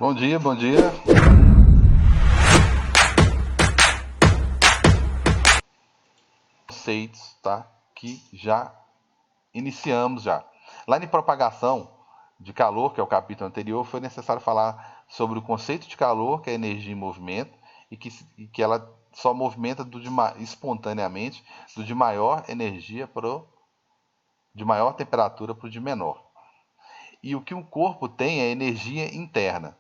Bom dia, bom dia. Conceitos, tá? Que já iniciamos já. Lá em propagação de calor, que é o capítulo anterior, foi necessário falar sobre o conceito de calor, que é energia em movimento, e que ela só movimenta espontaneamente do de maior energia para de maior temperatura para o de menor. E o que um corpo tem é energia interna.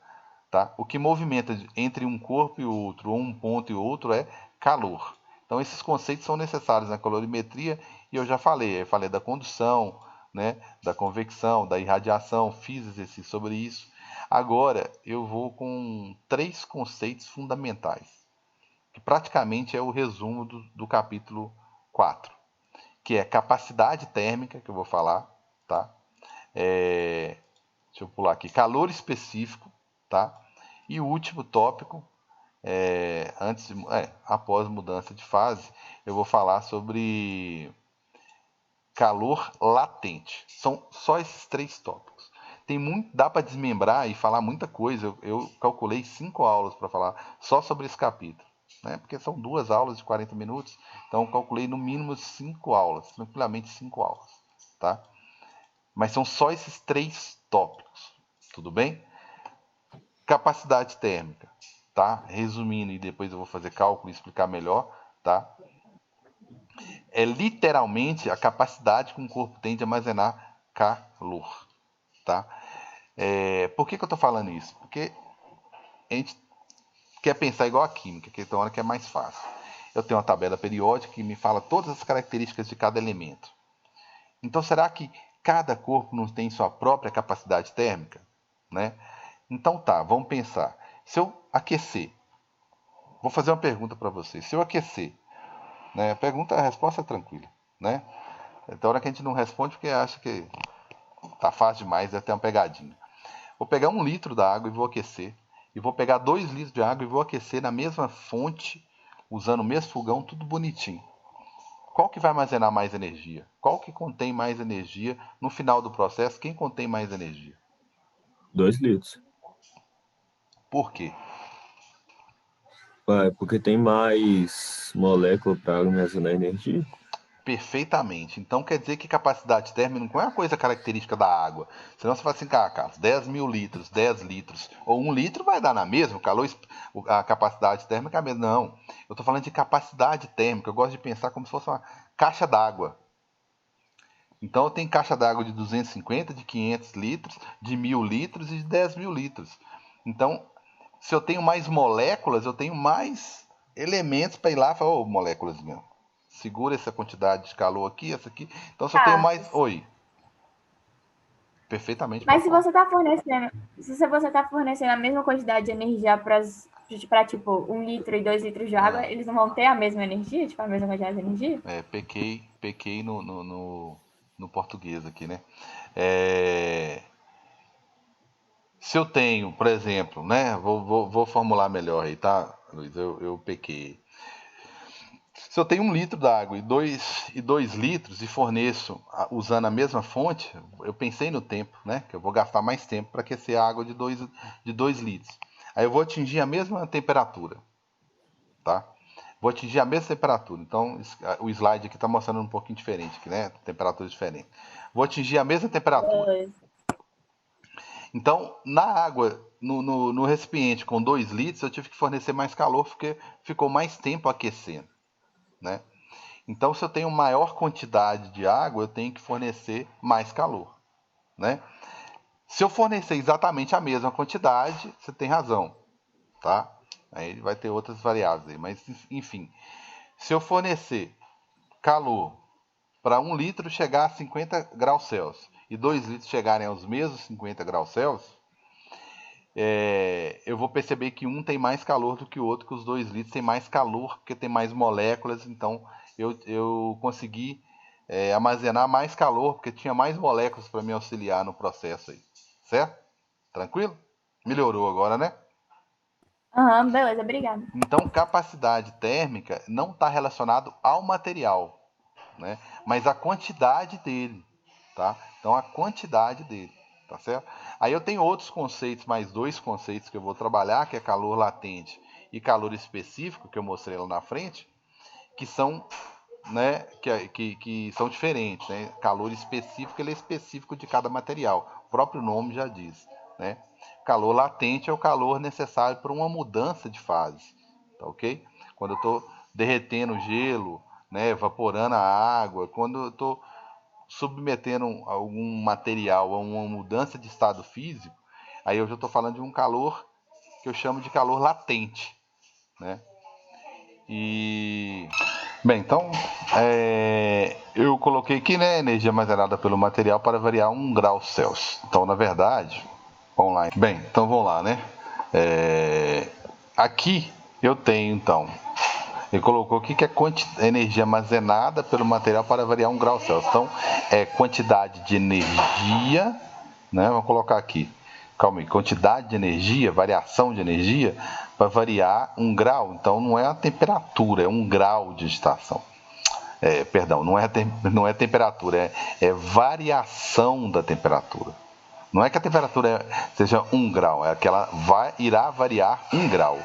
Tá? O que movimenta entre um corpo e outro, ou um ponto e outro, é calor. Então, esses conceitos são necessários na calorimetria e eu já falei. Eu falei da condução, né, da convecção, da irradiação, fiz exercício sobre isso. Agora, eu vou com 3 conceitos fundamentais, que praticamente é o resumo do capítulo 4, que é capacidade térmica, que eu vou falar, tá? Deixa eu pular aqui, calor específico, tá? E o último tópico, após mudança de fase, eu vou falar sobre calor latente. São só esses 3 tópicos. Tem muito, dá para desmembrar e falar muita coisa. Eu calculei 5 aulas para falar só sobre esse capítulo, né? Porque são 2 aulas de 40 minutos, então eu calculei no mínimo 5 aulas, tranquilamente 5 aulas, tá? Mas são só esses 3 tópicos, tudo bem? Capacidade térmica, tá? Resumindo, e depois eu vou fazer cálculo e explicar melhor, tá? É literalmente a capacidade que um corpo tem de armazenar calor, tá? Por que eu tô falando isso? Porque a gente quer pensar igual a química, que tem hora que é mais fácil. Eu tenho uma tabela periódica que me fala todas as características de cada elemento. Então, será que cada corpo não tem sua própria capacidade térmica, né? Então tá, vamos pensar. Se eu aquecer, vou fazer uma pergunta para vocês. Se eu aquecer, né? A resposta é tranquila, né? Então, hora que a gente não responde porque acha que tá fácil demais, é até uma pegadinha. Vou pegar 1 litro da água e vou aquecer. E vou pegar 2 litros de água e vou aquecer na mesma fonte, usando o mesmo fogão, tudo bonitinho. Qual que vai armazenar mais energia? Qual que contém mais energia no final do processo? Quem contém mais energia? 2 litros. Por quê? Porque tem mais molécula para armazenar energia? Perfeitamente. Então quer dizer que capacidade térmica não é uma coisa característica da água. Senão você fala assim, cara, Carlos, 10.000 litros, 10 litros, ou 1 litro vai dar na mesma, a capacidade térmica é a mesma. Não. Eu estou falando de capacidade térmica. Eu gosto de pensar como se fosse uma caixa d'água. Então eu tenho caixa d'água de 250, de 500 litros, de 1.000 litros e de 10.000 litros. Então, se eu tenho mais moléculas, eu tenho mais elementos para ir lá e falar, ô, moléculas mesmo, segura essa quantidade de calor aqui, essa aqui. Então, se eu tenho mais... Carlos. Oi. Perfeitamente, Mas pode se falar. você está fornecendo, se você tá fornecendo a mesma quantidade de energia para tipo 1 litro e 2 litros de água, eles não vão ter a mesma energia, tipo a mesma quantidade de energia? Pequei no português aqui, né? É, se eu tenho, por exemplo, né? Vou formular melhor aí, tá, Luiz? Eu pequei. Se eu tenho 1 litro d'água e dois litros e forneço usando a mesma fonte, eu pensei no tempo, né? Que eu vou gastar mais tempo para aquecer a água de 2 litros. Aí eu vou atingir a mesma temperatura, tá? Vou atingir a mesma temperatura. Então, o slide aqui está mostrando um pouquinho diferente, aqui, né? Temperatura diferente. Vou atingir a mesma temperatura. Beleza. Então, na água, no recipiente com 2 litros, eu tive que fornecer mais calor porque ficou mais tempo aquecendo, né? Então, se eu tenho maior quantidade de água, eu tenho que fornecer mais calor, né? Se eu fornecer exatamente a mesma quantidade, você tem razão, tá? Aí vai ter outras variáveis aí, mas enfim. Se eu fornecer calor para 1 litro chegar a 50 graus Celsius e 2 litros chegarem aos mesmos 50 graus Celsius, eu vou perceber que um tem mais calor do que o outro, que os 2 litros têm mais calor, porque tem mais moléculas, então eu consegui armazenar mais calor, porque tinha mais moléculas para me auxiliar no processo aí, certo? Tranquilo? Melhorou agora, né? Aham, beleza, obrigada. Então, capacidade térmica não está relacionado ao material, né? Mas a quantidade dele, tá? Então, a quantidade dele. tá certo? Aí eu tenho outros conceitos, mais 2 conceitos que eu vou trabalhar, que é calor latente e calor específico, que eu mostrei lá na frente, que são, né, que são diferentes, né? Calor específico, ele é específico de cada material, o próprio nome já diz, né? Calor latente é o calor necessário para uma mudança de fase, tá ok? Quando eu estou derretendo gelo, né, evaporando a água, quando eu estou submetendo algum material a uma mudança de estado físico, aí eu já estou falando de um calor que eu chamo de calor latente, né? E bem, então eu coloquei aqui, né, energia armazenada pelo material para variar 1 grau Celsius. Então, na verdade, vamos lá. Bem, então vamos lá, né? Aqui eu tenho, então, ele colocou aqui que é energia armazenada pelo material para variar 1 grau Celsius. Então, é quantidade de energia, né? Vamos colocar aqui. Calma aí, quantidade de energia, variação de energia, para variar 1 grau. Então, não é a temperatura, é 1 grau de agitação. Perdão, não é temperatura, é variação da temperatura. Não é que a temperatura seja 1 grau, é que ela irá variar 1 grau.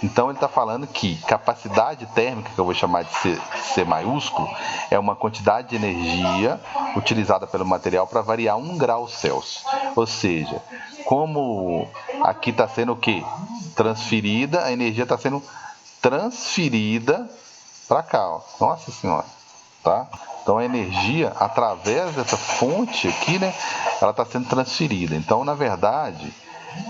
Então ele está falando que capacidade térmica, que eu vou chamar de C maiúsculo, é uma quantidade de energia utilizada pelo material para variar 1 grau Celsius. Ou seja, como aqui está sendo o quê? Transferida, a energia está sendo transferida para cá. Ó. Nossa Senhora, tá? Então a energia, através dessa fonte aqui, né, ela está sendo transferida. Então, na verdade,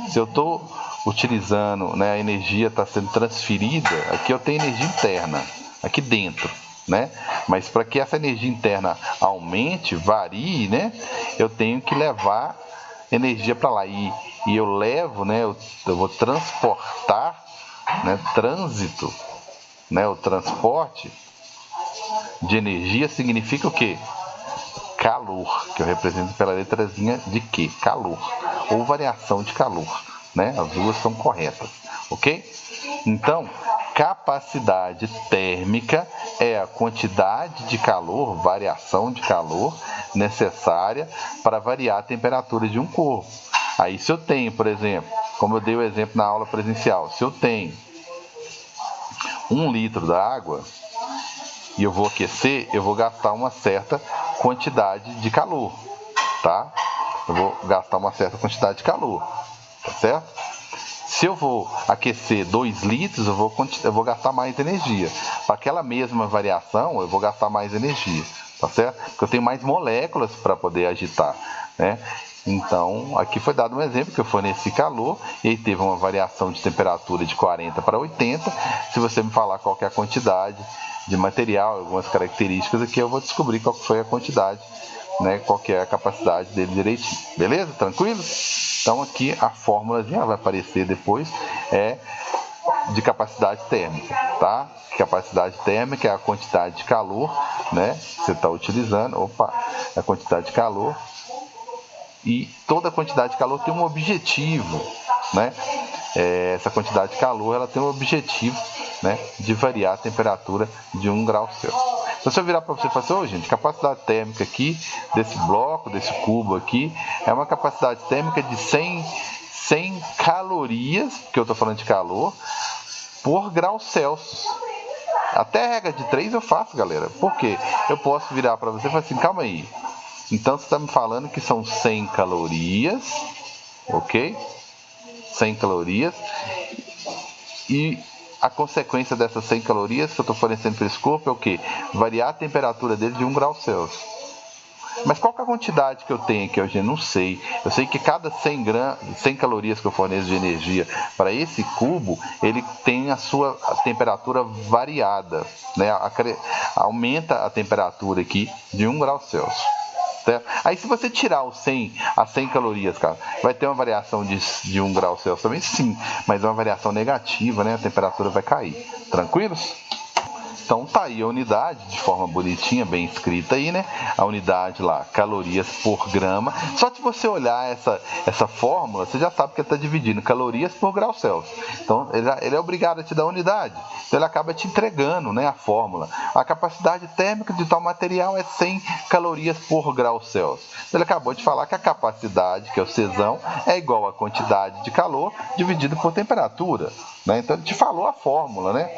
se eu estou utilizando, né, a energia está sendo transferida, aqui eu tenho energia interna, aqui dentro, né? Mas para que essa energia interna aumente, varie, né, eu tenho que levar energia para lá. E eu levo, né, eu vou transportar, né, trânsito, né, o transporte de energia significa o quê? Calor, que eu represento pela letrazinha de Q, calor, ou variação de calor, né? As duas são corretas, ok? Então, capacidade térmica é a quantidade de calor, variação de calor necessária para variar a temperatura de um corpo. Aí, se eu tenho, por exemplo, como eu dei o exemplo na aula presencial, se eu tenho 1 litro d'água e eu vou aquecer, eu vou gastar uma certa quantidade de calor, tá? Eu vou gastar uma certa quantidade de calor, tá certo? Se eu vou aquecer 2 litros, eu vou gastar mais energia. Para aquela mesma variação, eu vou gastar mais energia, tá certo? Porque eu tenho mais moléculas para poder agitar, né? Então, aqui foi dado um exemplo que eu forneci calor e aí teve uma variação de temperatura de 40 para 80. Se você me falar qual que é a quantidade de material, algumas características aqui, eu vou descobrir qual foi a quantidade, né, qual que é a capacidade dele direitinho. Beleza? Tranquilo? Então aqui a fórmulazinha vai aparecer depois, é de capacidade térmica, tá? Capacidade térmica é a quantidade de calor, né, que você está utilizando, a quantidade de calor, e toda quantidade de calor tem um objetivo, né? Essa quantidade de calor, ela tem um objetivo, né, de variar a temperatura de 1 grau Celsius. Então, se eu virar para você e falar assim, gente, capacidade térmica aqui, desse bloco, desse cubo aqui, é uma capacidade térmica de 100 calorias, que eu estou falando de calor, por grau Celsius. Até a regra de 3 eu faço, galera. Por quê? Eu posso virar para você e falar assim, calma aí. Então, você está me falando que são 100 calorias, ok? 100 calorias. E a consequência dessas 100 calorias que eu estou fornecendo para esse corpo é o quê? Variar a temperatura dele de 1 grau Celsius. Mas qual que é a quantidade que eu tenho aqui hoje? Eu não sei. Eu sei que cada 100 calorias que eu forneço de energia para esse cubo, ele tem a sua temperatura variada, né? Aumenta a temperatura aqui de 1 grau Celsius. Certo? Aí se você tirar as 100 calorias, cara, vai ter uma variação de 1 grau Celsius também? Sim, mas é uma variação negativa, né? A temperatura vai cair. Tranquilos? Então tá aí a unidade de forma bonitinha, bem escrita aí, né? A unidade lá, calorias por grama. Só se você olhar essa fórmula, você já sabe que ele está dividindo calorias por grau Celsius. Então ele é obrigado a te dar a unidade. Então ele acaba te entregando, né, a fórmula. A capacidade térmica de tal material é 100 calorias por grau Celsius. Então ele acabou de falar que a capacidade, que é o Czão, é igual à quantidade de calor dividido por temperatura, né? Então ele te falou a fórmula, né?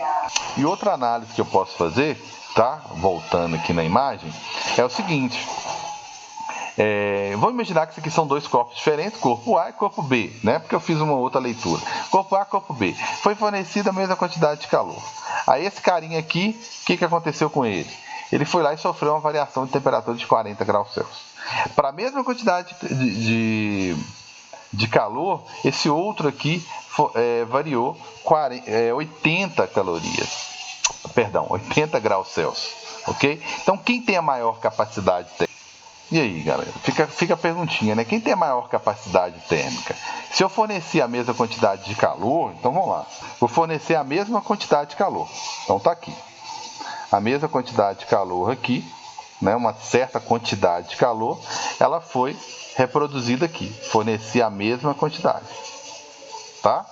E outra análise que eu posso fazer, tá? Voltando aqui na imagem, é o seguinte. Vamos imaginar que isso aqui são dois corpos diferentes, corpo A e corpo B, né? Porque eu fiz uma outra leitura. Corpo A, corpo B. Foi fornecida a mesma quantidade de calor. Aí esse carinha aqui, o que aconteceu com ele? Ele foi lá e sofreu uma variação de temperatura de 40 graus Celsius. Para a mesma quantidade de calor, esse outro aqui variou 80 calorias. Perdão, 80 graus Celsius. Ok? Então, quem tem a maior capacidade térmica? E aí, galera? Fica a perguntinha, né? Quem tem a maior capacidade térmica? Se eu fornecer a mesma quantidade de calor, então vamos lá. Vou fornecer a mesma quantidade de calor. Então tá aqui. A mesma quantidade de calor aqui, né? Uma certa quantidade de calor, ela foi reproduzida aqui. Forneci a mesma quantidade. Tá?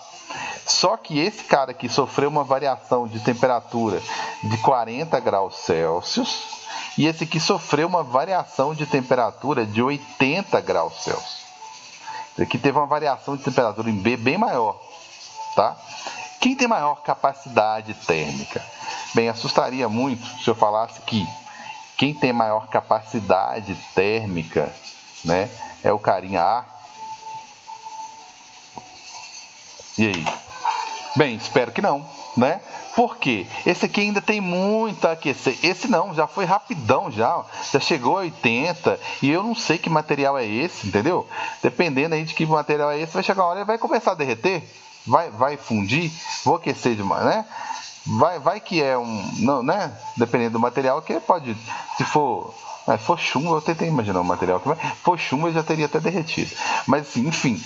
Só que esse cara aqui sofreu uma variação de temperatura de 40 graus Celsius e esse aqui sofreu uma variação de temperatura de 80 graus Celsius. Esse aqui teve uma variação de temperatura em B bem maior, tá? Quem tem maior capacidade térmica? Bem, assustaria muito se eu falasse que quem tem maior capacidade térmica, né, é o carinha A. E aí? Bem, espero que não, né? Por quê? Esse aqui ainda tem muito a aquecer. Esse não, já foi rapidão já chegou a 80 e eu não sei que material é esse, entendeu? Dependendo aí de que material é esse, vai chegar uma hora e vai começar a derreter, vai fundir, vou aquecer demais, né? Vai que é não, né? Dependendo do material, que pode, se for chumbo, eu tentei imaginar um material que for chumbo, eu já teria até derretido. Mas assim, enfim,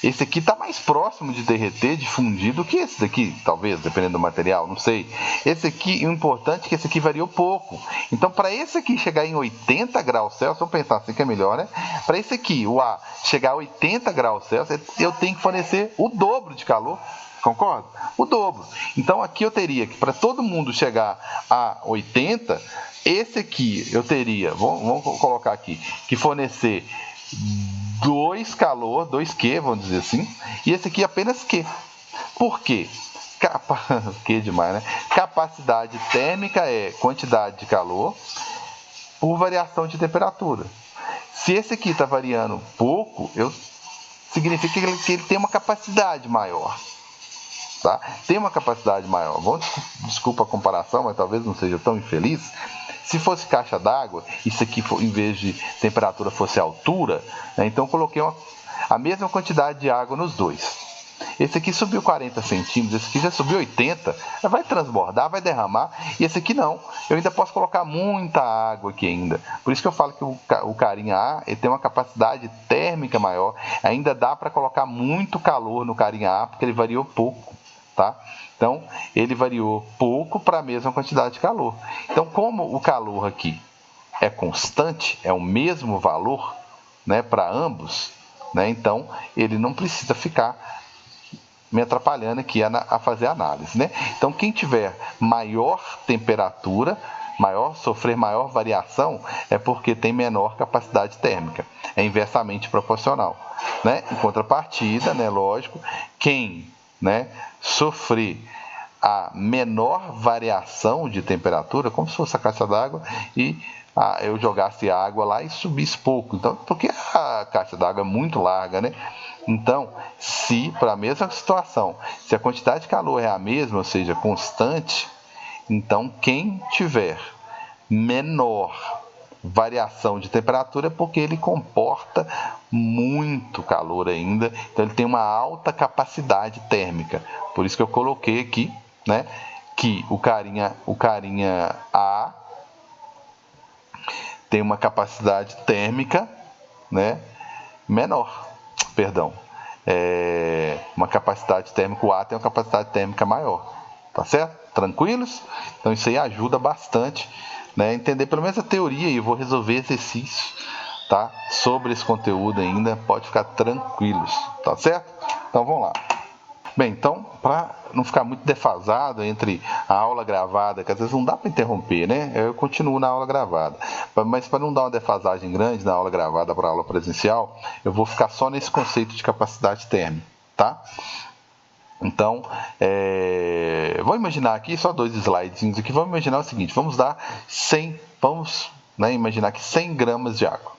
esse aqui está mais próximo de derreter, de fundir, do que esse daqui, talvez, dependendo do material, não sei. Esse aqui, o importante é que esse aqui variou pouco. Então, para esse aqui chegar em 80 graus Celsius, vamos pensar assim que é melhor, né? Para esse aqui, o A, chegar a 80 graus Celsius, eu tenho que fornecer o dobro de calor. Concorda? O dobro. Então, aqui eu teria que, para todo mundo chegar a 80, esse aqui eu teria, vamos colocar aqui, que fornecer 2 calor, 2 Q, vamos dizer assim, e esse aqui apenas Q. Por quê? Q demais, né? Capacidade térmica é quantidade de calor por variação de temperatura. Se esse aqui está variando pouco, significa que ele tem uma capacidade maior. Tá? Tem uma capacidade maior. Desculpa a comparação, mas talvez não seja tão infeliz. Se fosse caixa d'água, isso aqui, em vez de temperatura, fosse altura, né? Então eu coloquei a mesma quantidade de água nos dois. Esse aqui subiu 40 centímetros, esse aqui já subiu 80, vai transbordar, vai derramar, e esse aqui não. Eu ainda posso colocar muita água aqui ainda. Por isso que eu falo que o carinha A ele tem uma capacidade térmica maior, ainda dá para colocar muito calor no carinha A, porque ele variou pouco. Tá? Então, ele variou pouco para a mesma quantidade de calor. Então, como o calor aqui é constante, é o mesmo valor, né, para ambos, né, então ele não precisa ficar me atrapalhando aqui a fazer a análise. Né? Então, quem tiver maior temperatura, sofrer maior variação, é porque tem menor capacidade térmica. É inversamente proporcional. Né? Em contrapartida, né, lógico, quem, né, sofrer a menor variação de temperatura, como se fosse a caixa d'água, e eu jogasse água lá e subisse pouco. Então, porque a caixa d'água é muito larga, né? Então, se para a mesma situação, se a quantidade de calor é a mesma, ou seja, constante, então quem tiver menor variação de temperatura é porque ele comporta muito calor ainda, então ele tem uma alta capacidade térmica. Por isso que eu coloquei aqui, né, que o carinha A tem uma capacidade térmica, né, menor, perdão, uma capacidade térmica, o A tem uma capacidade térmica maior. Tá certo? Tranquilos? Então isso aí ajuda bastante, né? Entender pelo menos a teoria, e eu vou resolver exercícios, tá? Sobre esse conteúdo ainda, pode ficar tranquilos, tá certo? Então vamos lá. Bem, então, para não ficar muito defasado entre a aula gravada, que às vezes não dá para interromper, né? Eu continuo na aula gravada. Mas para não dar uma defasagem grande na aula gravada para a aula presencial, eu vou ficar só nesse conceito de capacidade térmica, tá? Então, vou imaginar aqui, só 2 slidezinhos aqui, vamos imaginar o seguinte, vamos imaginar que 100 gramas de água,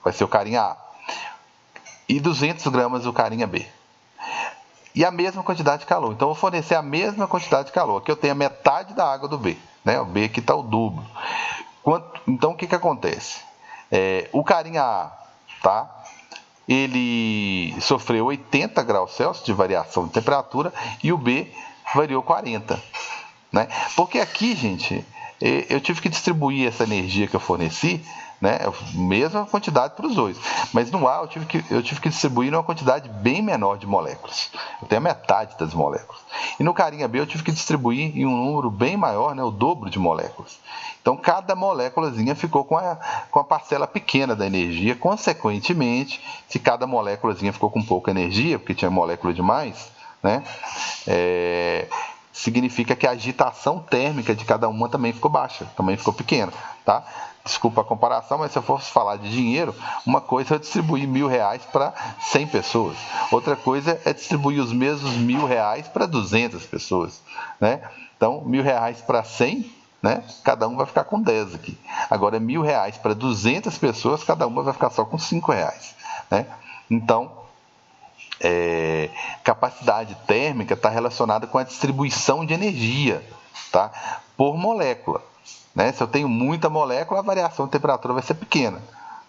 vai ser o carinha A, e 200 gramas o carinha B. E a mesma quantidade de calor. Então, eu vou fornecer a mesma quantidade de calor. Aqui eu tenho a metade da água do B. Né? O B aqui está o dobro. Então, o que acontece? O carinha A, tá? Ele sofreu 80 graus Celsius de variação de temperatura e o B variou 40. Né? Porque aqui, gente, eu tive que distribuir essa energia que eu forneci, né? Mesma quantidade para os dois, mas no A eu tive que distribuir uma quantidade bem menor de moléculas. Eu tenho a metade das moléculas. E no carinha B eu tive que distribuir em um número bem maior, né? O dobro de moléculas. Então cada moléculazinha ficou com a parcela pequena da energia. Consequentemente, se cada moléculazinha ficou com pouca energia, porque tinha molécula demais, né? Significa que a agitação térmica de cada uma também ficou baixa, também ficou pequena, tá? Desculpa a comparação, mas se eu fosse falar de dinheiro, uma coisa é distribuir R$1.000 para 100 pessoas, outra coisa é distribuir os mesmos R$1.000 para 200 pessoas, né? Então, R$1.000 para 100, né? Cada um vai ficar com 10 aqui. Agora, R$1.000 para 200 pessoas, cada uma vai ficar só com R$5, né? Então, capacidade térmica está relacionada com a distribuição de energia, tá? Por molécula. Né? Se eu tenho muita molécula, a variação de temperatura vai ser pequena.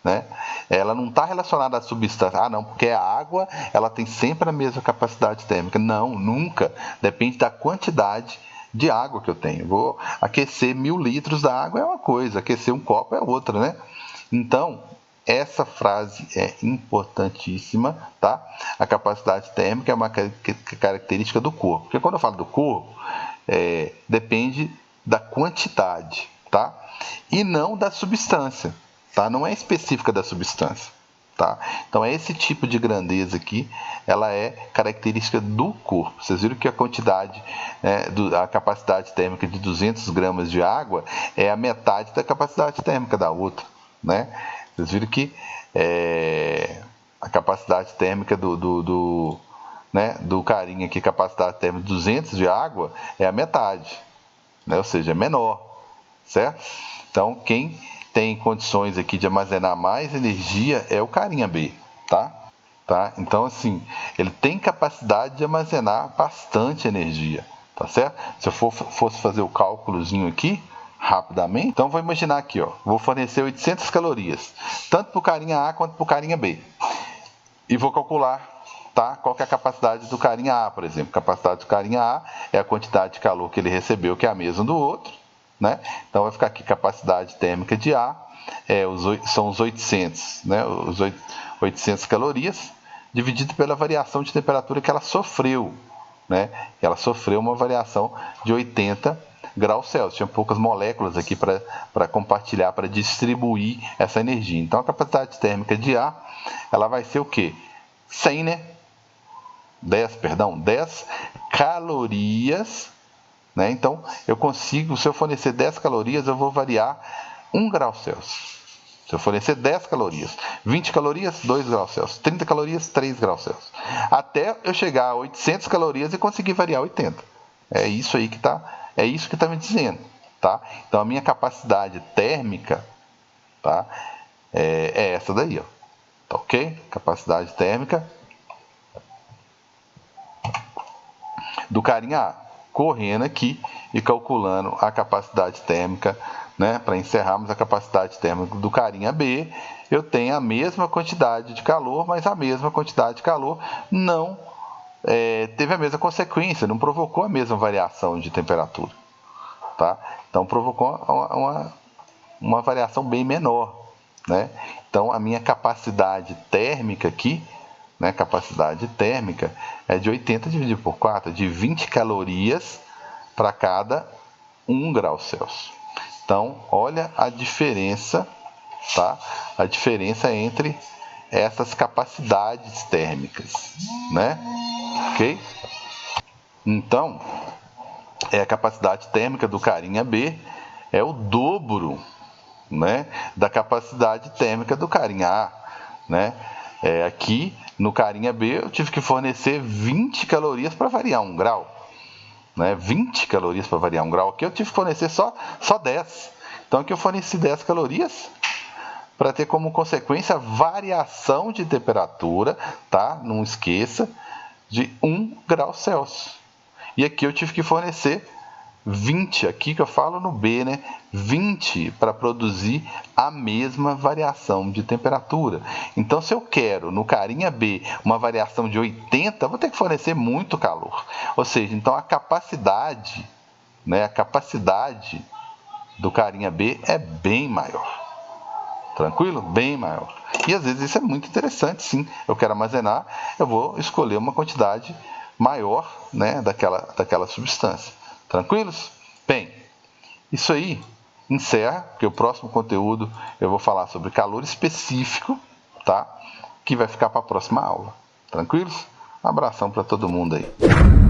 Né? Ela não está relacionada à substância. Ah, não, porque a água ela tem sempre a mesma capacidade térmica. Não, nunca. Depende da quantidade de água que eu tenho. Vou aquecer 1.000 litros da água é uma coisa, aquecer um copo é outra, né? Então, essa frase é importantíssima, tá? A capacidade térmica é uma característica do corpo. Porque quando eu falo do corpo, depende da quantidade, tá? E não da substância, tá? Não é específica da substância, tá? Então, esse tipo de grandeza aqui, ela é característica do corpo. Vocês viram que a quantidade, a capacidade térmica de 200 gramas de água é a metade da capacidade térmica da outra, né? Vocês viram que a capacidade térmica do carinha aqui, capacidade térmica de 200 de água, é a metade, né? Ou seja, é menor, certo? Então, quem tem condições aqui de armazenar mais energia é o carinha B, tá? Então, assim, ele tem capacidade de armazenar bastante energia, tá certo? Se eu fosse fazer o cálculozinho aqui, rapidamente, então vou imaginar aqui, ó, vou fornecer 800 calorias, tanto para o carinha A quanto para o carinha B. E vou calcular, tá, qual que é a capacidade do carinha A, por exemplo. A capacidade do carinha A é a quantidade de calor que ele recebeu, que é a mesma do outro, né? Então vai ficar aqui capacidade térmica de A, são os 800, né? Os 800 calorias, dividido pela variação de temperatura que ela sofreu, né? Ela sofreu uma variação de 80 graus Celsius. Tinha poucas moléculas aqui para compartilhar, para distribuir essa energia. Então, a capacidade térmica de A, ela vai ser o quê? 100, né? 10 calorias, né? Então, eu consigo, se eu fornecer 10 calorias, eu vou variar 1 grau Celsius. Se eu fornecer 10 calorias, 20 calorias, 2 graus Celsius, 30 calorias, 3 graus Celsius. Até eu chegar a 800 calorias e conseguir variar 80. É isso aí que está me dizendo, tá? Então, a minha capacidade térmica, tá? É essa daí, ó. Tá ok? Capacidade térmica do carinha A. Correndo aqui e calculando a capacidade térmica, né? Para encerrarmos a capacidade térmica do carinha B, eu tenho a mesma quantidade de calor, mas a mesma quantidade de calor não teve a mesma consequência, não provocou a mesma variação de temperatura, tá? Então provocou uma variação bem menor, né? Então a minha capacidade térmica aqui, né, capacidade térmica é de 80 dividido por 4, de 20 calorias, para cada 1 grau Celsius. Então, olha a diferença, tá? A diferença entre essas capacidades térmicas, né? Ok? Então, a capacidade térmica do carinha B é o dobro, né, da capacidade térmica do carinha A, né? Aqui no carinha B eu tive que fornecer 20 calorias para variar 1 grau, né? 20 calorias para variar 1 grau. Aqui eu tive que fornecer só 10. Então aqui eu forneci 10 calorias para ter como consequência a variação de temperatura, tá? Não esqueça, de 1 grau Celsius. E aqui eu tive que fornecer 20, aqui que eu falo no B, né? 20 para produzir a mesma variação de temperatura. Então, se eu quero no carinha B uma variação de 80, eu vou ter que fornecer muito calor. Ou seja, então a capacidade, né? A capacidade do carinha B é bem maior. Tranquilo? Bem maior. E às vezes isso é muito interessante, sim. Eu quero armazenar, eu vou escolher uma quantidade maior, né, daquela substância. Tranquilos? Bem, isso aí encerra, porque o próximo conteúdo eu vou falar sobre calor específico, tá? Que vai ficar para a próxima aula. Tranquilos? Um abração para todo mundo aí.